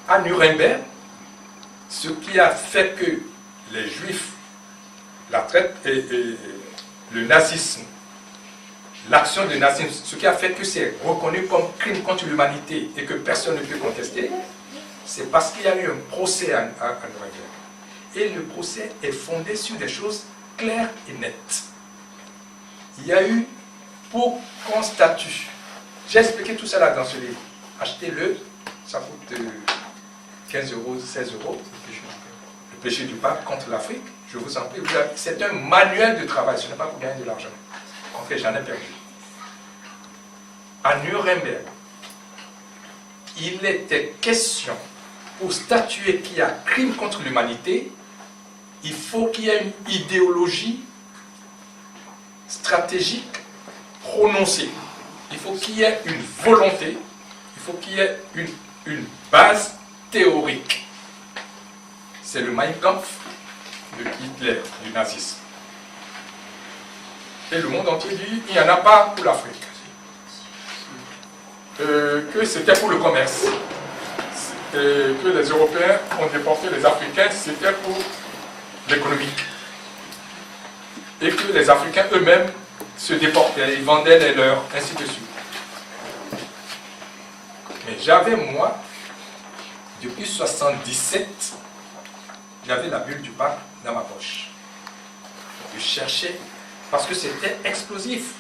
à Nuremberg, ce qui a fait que les Juifs, la traite et le nazisme, l'action du nazisme, ce qui a fait que c'est reconnu comme crime contre l'humanité et que personne ne peut contester, c'est parce qu'il y a eu un procès à Nuremberg. Et le procès est fondé sur des choses claires et nettes. Il y a eu, pour qu'on statue, j'ai expliqué tout ça là dans ce livre, achetez-le, ça coûte 15 euros, 16 euros, le péché du pape contre l'Afrique, je vous en prie, c'est un manuel de travail, ce n'est pas pour gagner de l'argent. En fait, j'en ai perdu. À Nuremberg, il était question, pour statuer qu'il y a crime contre l'humanité, il faut qu'il y ait une idéologie stratégique prononcée. Il faut qu'il y ait une volonté, il faut qu'il y ait une base théorique. C'est le Mein Kampf de Hitler, du nazisme. Et le monde entier dit il n'y en a pas pour l'Afrique. Que c'était pour le commerce. Que les Européens ont déporté les Africains, c'était pour l'économie. Et que les Africains eux-mêmes se déportaient, ils vendaient les leurs, ainsi de suite. Mais j'avais, moi, depuis 1977, j'avais la bulle du pape dans ma poche. Je cherchais, parce que c'était explosif.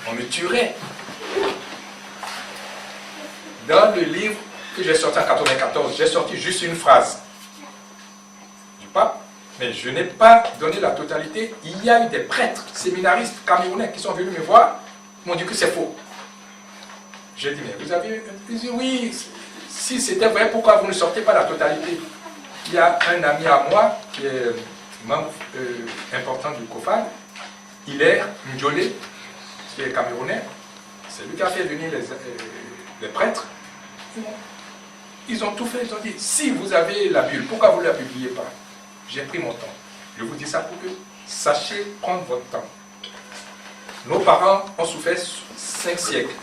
On me tuerait. Dans le livre que j'ai sorti en 1994, j'ai sorti juste une phrase du pape, mais je n'ai pas donné la totalité. Il y a eu des prêtres, séminaristes camerounais qui sont venus me voir, m'ont dit que c'est faux. J'ai dit, mais vous avez... Ils disent, oui, si c'était vrai, pourquoi vous ne sortez pas la totalité? Il y a un ami à moi qui est membre important du COFAD, Hilaire Ndjolé, qui est camerounais. C'est lui qui a fait venir les prêtres. Ils ont tout fait, ils ont dit, si vous avez la bulle, pourquoi vous ne la publiez pas? J'ai pris mon temps. Je vous dis ça pour que sachez prendre votre temps. Nos parents ont souffert 5 siècles.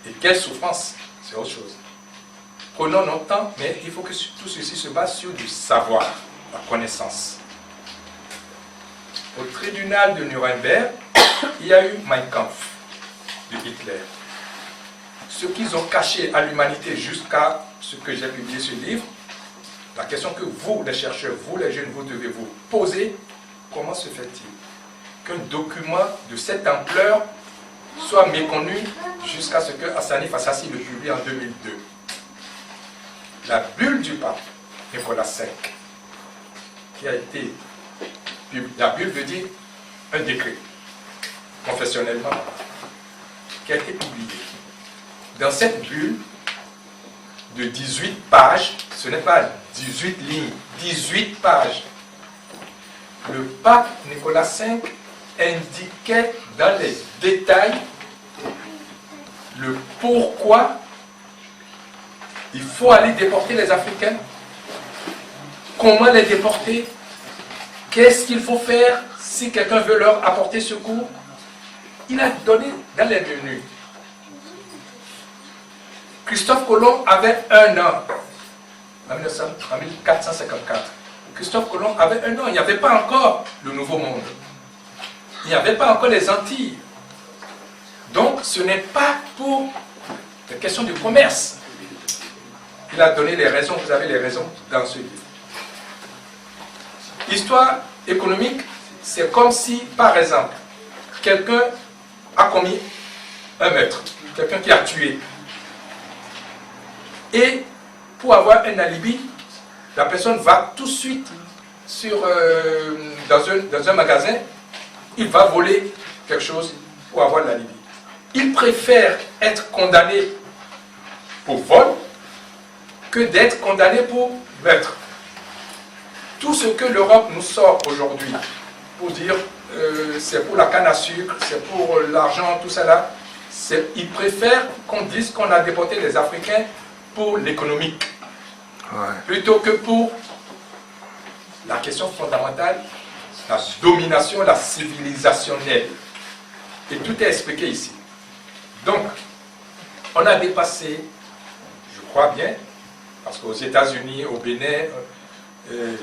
Et quelle souffrance, c'est autre chose. Prenons notre temps, mais il faut que tout ceci se base sur du savoir, la connaissance. Au tribunal de Nuremberg, il y a eu Mein Kampf de Hitler. Ce qu'ils ont caché à l'humanité jusqu'à ce que j'ai publié ce livre, la question que vous, les chercheurs, vous, les jeunes, vous devez vous poser, comment se fait-il qu'un document de cette ampleur soit méconnu jusqu'à ce que Hassanif Assassi le publie en 2002. La bulle du pape Nicolas V, qui a été... La bulle veut dire un décret, confessionnellement, qui a été publié. Dans cette bulle de 18 pages, ce n'est pas 18 lignes, 18 pages, le pape Nicolas V indiquait dans les détails le pourquoi il faut aller déporter les Africains, comment les déporter, qu'est-ce qu'il faut faire si quelqu'un veut leur apporter secours. Il a donné dans les menus. Christophe Colomb avait 1 an, en 1454. Christophe Colomb avait 1 an, il n'y avait pas encore le Nouveau Monde. Il n'y avait pas encore les Antilles. Donc ce n'est pas pour des questions de commerce. Il a donné les raisons, vous avez les raisons dans ce livre. Histoire économique, c'est comme si, par exemple, quelqu'un a commis un meurtre, quelqu'un qui a tué. Et pour avoir un alibi, la personne va tout de suite dans un magasin, il va voler quelque chose pour avoir l'alibi. Il préfère être condamné pour vol que d'être condamné pour meurtre. Tout ce que l'Europe nous sort aujourd'hui pour dire c'est pour la canne à sucre, c'est pour l'argent, tout ça là, ils préfèrent qu'on dise qu'on a déporté les Africains pour l'économique, plutôt que pour la question fondamentale, la domination, la civilisationnelle. Et tout est expliqué ici. Donc, on a dépassé, je crois bien, parce qu'aux États-Unis, au Bénin, il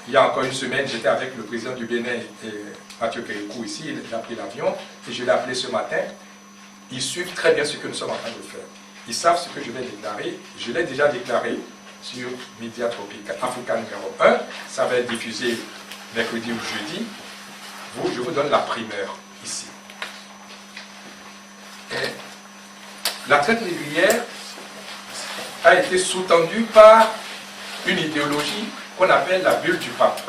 y a encore une semaine, j'étais avec le président du Bénin, Mathieu Kérékou, ici, il a pris l'avion, et je l'ai appelé ce matin. Ils suivent très bien ce que nous sommes en train de faire. Ils savent ce que je vais déclarer. Je l'ai déjà déclaré sur Média Tropique Africa numéro 1. Ça va être diffusé mercredi ou jeudi. Je vous donne la primeur ici. Et la traite négrière a été sous-tendue par une idéologie qu'on appelle la bulle du pape.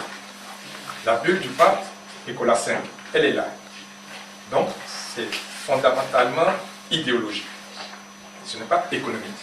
La bulle du pape, Nicolas V, elle est là. Donc, c'est fondamentalement idéologique. Ce n'est pas économique.